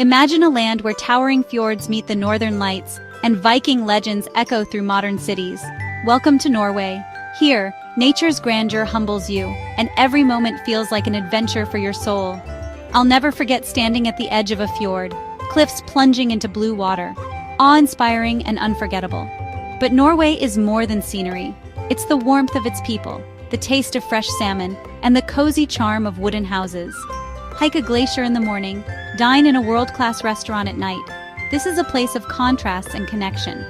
Imagine a land where towering fjords meet the northern lights and Viking legends echo through modern cities. Welcome to Norway. Here, nature's grandeur humbles you, and every moment feels like an adventure for your soul. I'll never forget standing at the edge of a fjord, cliffs plunging into blue water, awe-inspiring and unforgettable. But Norway is more than scenery. It's the warmth of its people, the taste of fresh salmon, and the cozy charm of wooden houses. Hike a glacier in the morning, dine in a world-class restaurant at night. This is a place of contrasts and connection.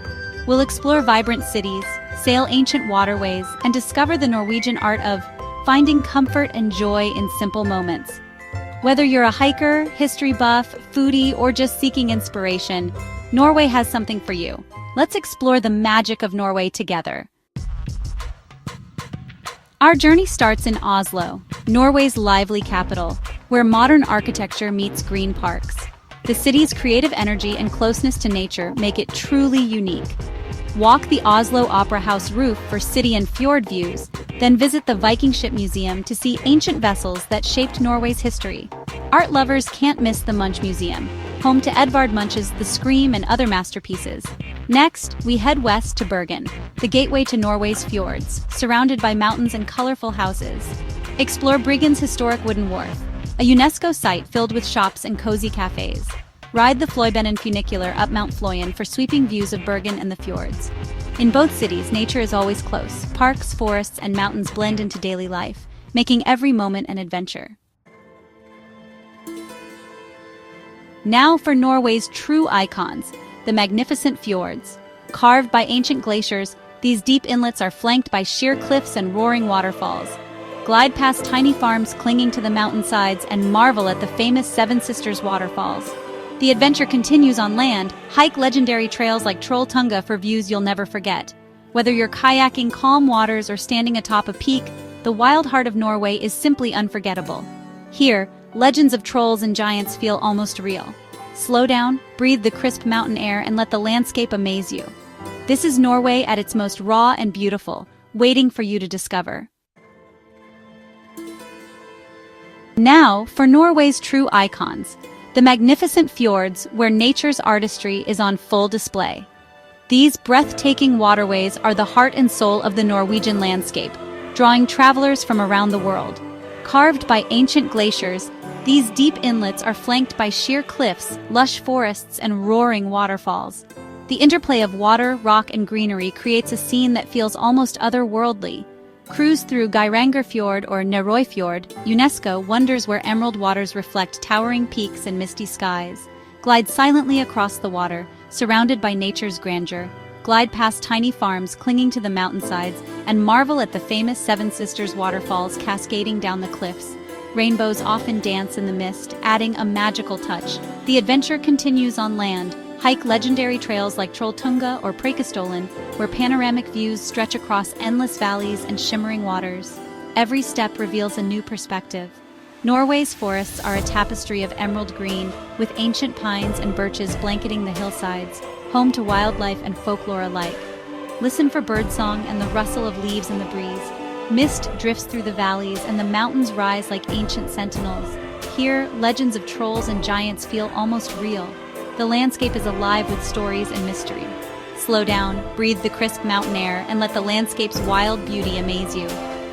We'll explore vibrant cities, sail ancient waterways, and discover the Norwegian art of finding comfort and joy in simple moments. Whether you're a hiker, history buff, foodie, or just seeking inspiration, Norway has something for you. Let's explore the magic of Norway together. Our journey starts in Oslo, Norway's lively capital, where modern architecture meets green parks. The city's creative energy and closeness to nature make it truly unique. Walk the Oslo Opera House roof for city and fjord views, then visit the Viking ship museum to see ancient vessels that shaped Norway's history. Art lovers can't miss the Munch Museum, home to Edvard Munch's The Scream and other masterpieces. Next, we head west to Bergen, the gateway to Norway's fjords, surrounded by mountains and colorful houses. Explore Bryggen's historic wooden wharf, a UNESCO site filled with shops and cozy cafés. Ride the Flåm funicular up Mount Flåm for sweeping views of Bergen and the fjords. In both cities, nature is always close. Parks, forests, and mountains blend into daily life, making every moment an adventure. Now for Norway's true icons, the magnificent fjords. Carved by ancient glaciers, these deep inlets are flanked by sheer cliffs and roaring waterfalls. Glide past tiny farms clinging to the mountainsides and marvel at the famous Seven Sisters waterfalls. The adventure continues on land. Hike legendary trails like Trolltunga for views you'll never forget. Whether you're kayaking calm waters or standing atop a peak, the wild heart of Norway is simply unforgettable. Here, legends of trolls and giants feel almost real. Slow down, breathe the crisp mountain air, and let the landscape amaze you. This is Norway at its most raw and beautiful, waiting for you to discover. Now, for Norway's true icons, the magnificent fjords where nature's artistry is on full display. These breathtaking waterways are the heart and soul of the Norwegian landscape, drawing travelers from around the world. Carved by ancient glaciers, these deep inlets are flanked by sheer cliffs, lush forests, and roaring waterfalls. The interplay of water, rock, and greenery creates a scene that feels almost otherworldly. Cruise through Geirangerfjord or Norwayfjord, UNESCO wonders where emerald waters reflect towering peaks and misty skies. Glide silently across the water, surrounded by nature's grandeur. Glide past tiny farms clinging to the mountainsides and marvel at the famous Seven Sisters waterfalls cascading down the cliffs. Rainbows often dance in the mist, adding a magical touch. The adventure continues on land. Hike legendary trails like Trolltunga or Preikestolen, where panoramic views stretch across endless valleys and shimmering waters. Every step reveals a new perspective. Norway's forests are a tapestry of emerald green, with ancient pines and birches blanketing the hillsides, home to wildlife and folklore alike. Listen for birdsong and the rustle of leaves in the breeze. Mist drifts through the valleys and the mountains rise like ancient sentinels. Here, legends of trolls and giants feel almost real. The landscape is alive with stories and mystery. Slow down, breathe the crisp mountain air, and let the landscape's wild beauty amaze you.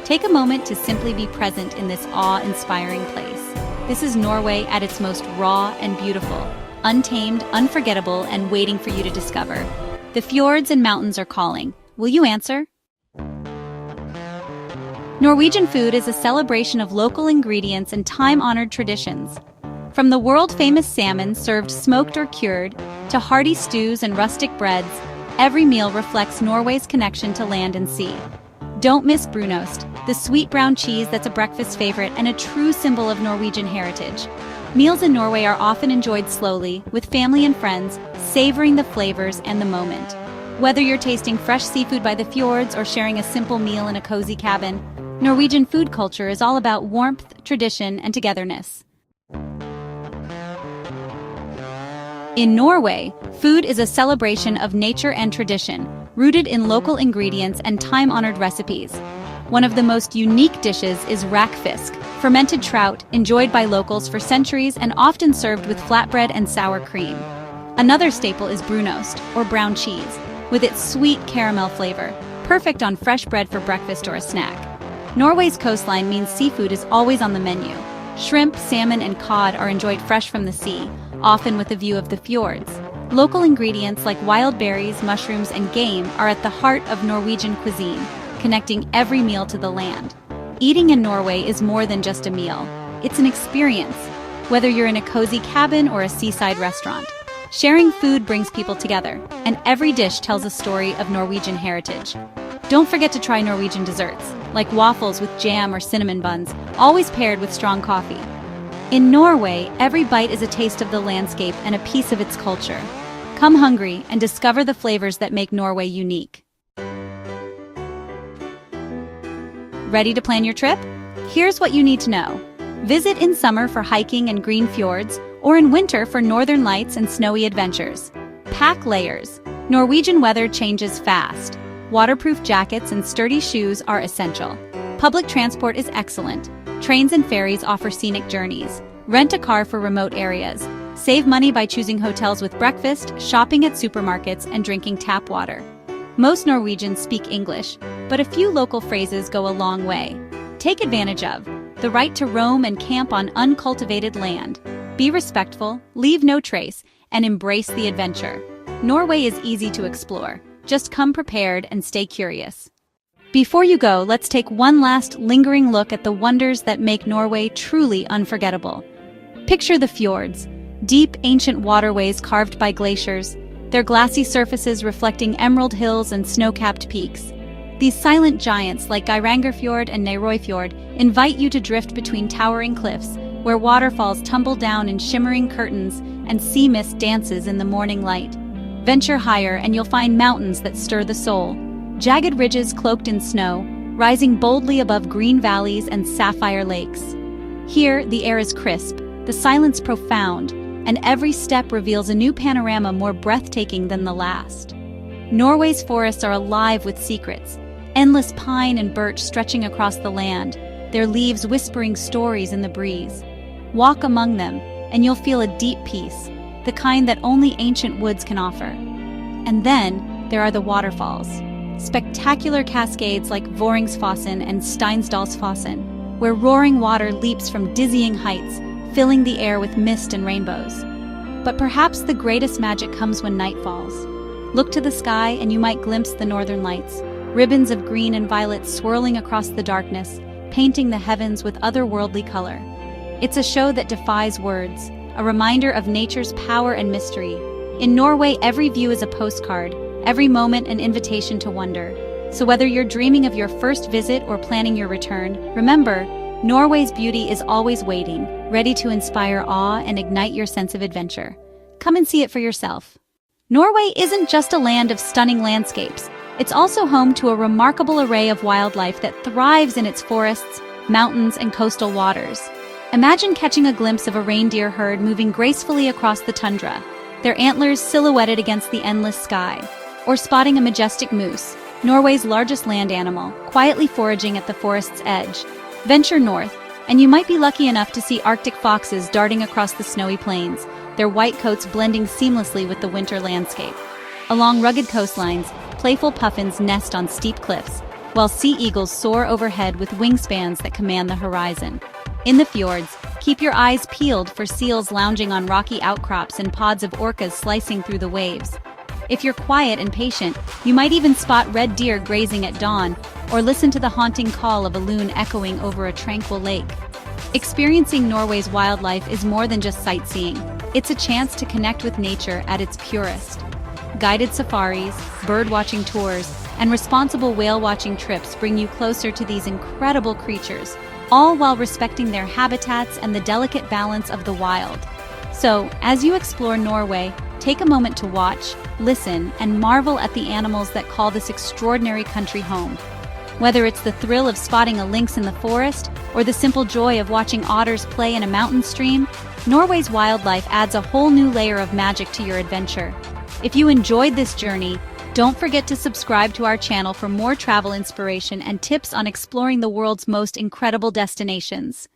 Take a moment to simply be present in this awe-inspiring place. This is Norway at its most raw and beautiful, untamed, unforgettable, and waiting for you to discover. The fjords and mountains are calling. Will you answer? Norwegian food is a celebration of local ingredients and time-honored traditions. From the world-famous salmon served smoked or cured, to hearty stews and rustic breads, every meal reflects Norway's connection to land and sea. Don't miss brunost, the sweet brown cheese that's a breakfast favorite and a true symbol of Norwegian heritage. Meals in Norway are often enjoyed slowly, with family and friends, savoring the flavors and the moment. Whether you're tasting fresh seafood by the fjords or sharing a simple meal in a cozy cabin, Norwegian food culture is all about warmth, tradition, and togetherness. In Norway, food is a celebration of nature and tradition, rooted in local ingredients and time-honored recipes. One of the most unique dishes is rakfisk, fermented trout enjoyed by locals for centuries and often served with flatbread and sour cream. Another staple is brunost, or brown cheese, with its sweet caramel flavor, perfect on fresh bread for breakfast or a snack. Norway's coastline means seafood is always on the menu. Shrimp, salmon, and cod are enjoyed fresh from the sea, often with a view of the fjords. Local ingredients like wild berries, mushrooms, and game are at the heart of Norwegian cuisine, connecting every meal to the land. Eating in Norway is more than just a meal. It's an experience, whether you're in a cozy cabin or a seaside restaurant. Sharing food brings people together, and every dish tells a story of Norwegian heritage. Don't forget to try Norwegian desserts, like waffles with jam or cinnamon buns, always paired with strong coffee. In Norway, every bite is a taste of the landscape and a piece of its culture. Come hungry and discover the flavors that make Norway unique. Ready to plan your trip? Here's what you need to know. Visit in summer for hiking and green fjords, or in winter for northern lights and snowy adventures. Pack layers. Norwegian weather changes fast. Waterproof jackets and sturdy shoes are essential. Public transport is excellent. Trains and ferries offer scenic journeys. Rent a car for remote areas. Save money by choosing hotels with breakfast, shopping at supermarkets, and drinking tap water. Most Norwegians speak English, but a few local phrases go a long way. Take advantage of the right to roam and camp on uncultivated land. Be respectful, leave no trace, and embrace the adventure. Norway is easy to explore. Just come prepared and stay curious. Before you go, let's take one last lingering look at the wonders that make Norway truly unforgettable. Picture the fjords, deep, ancient waterways carved by glaciers, their glassy surfaces reflecting emerald hills and snow-capped peaks. These silent giants like Geirangerfjord and Norway invite you to drift between towering cliffs, where waterfalls tumble down in shimmering curtains and sea mist dances in the morning light. Venture higher and you'll find mountains that stir the soul. Jagged ridges cloaked in snow, rising boldly above green valleys and sapphire lakes. Here, the air is crisp, the silence profound, and every step reveals a new panorama more breathtaking than the last. Norway's forests are alive with secrets, endless pine and birch stretching across the land, their leaves whispering stories in the breeze. Walk among them, and you'll feel a deep peace, the kind that only ancient woods can offer. And then, there are the waterfalls. Spectacular cascades like Voringsfossen and Steinsdalsfossen, where roaring water leaps from dizzying heights, filling the air with mist and rainbows. But perhaps the greatest magic comes when night falls. Look to the sky and you might glimpse the northern lights, ribbons of green and violet swirling across the darkness, painting the heavens with otherworldly color. It's a show that defies words, a reminder of nature's power and mystery. In Norway, every view is a postcard, every moment an invitation to wonder. So whether you're dreaming of your first visit or planning your return, remember, Norway's beauty is always waiting, ready to inspire awe and ignite your sense of adventure. Come and see it for yourself. Norway isn't just a land of stunning landscapes. It's also home to a remarkable array of wildlife that thrives in its forests, mountains, and coastal waters. Imagine catching a glimpse of a reindeer herd moving gracefully across the tundra, their antlers silhouetted against the endless sky, or spotting a majestic moose, Norway's largest land animal, quietly foraging at the forest's edge. Venture north, and you might be lucky enough to see Arctic foxes darting across the snowy plains, their white coats blending seamlessly with the winter landscape. Along rugged coastlines, playful puffins nest on steep cliffs, while sea eagles soar overhead with wingspans that command the horizon. In the fjords, keep your eyes peeled for seals lounging on rocky outcrops and pods of orcas slicing through the waves. If you're quiet and patient, you might even spot red deer grazing at dawn, or listen to the haunting call of a loon echoing over a tranquil lake. Experiencing Norway's wildlife is more than just sightseeing. It's a chance to connect with nature at its purest. Guided safaris, bird-watching tours, and responsible whale-watching trips bring you closer to these incredible creatures, all while respecting their habitats and the delicate balance of the wild. So, as you explore Norway, take a moment to watch, listen, and marvel at the animals that call this extraordinary country home. Whether it's the thrill of spotting a lynx in the forest or the simple joy of watching otters play in a mountain stream, Norway's wildlife adds a whole new layer of magic to your adventure. If you enjoyed this journey, don't forget to subscribe to our channel for more travel inspiration and tips on exploring the world's most incredible destinations.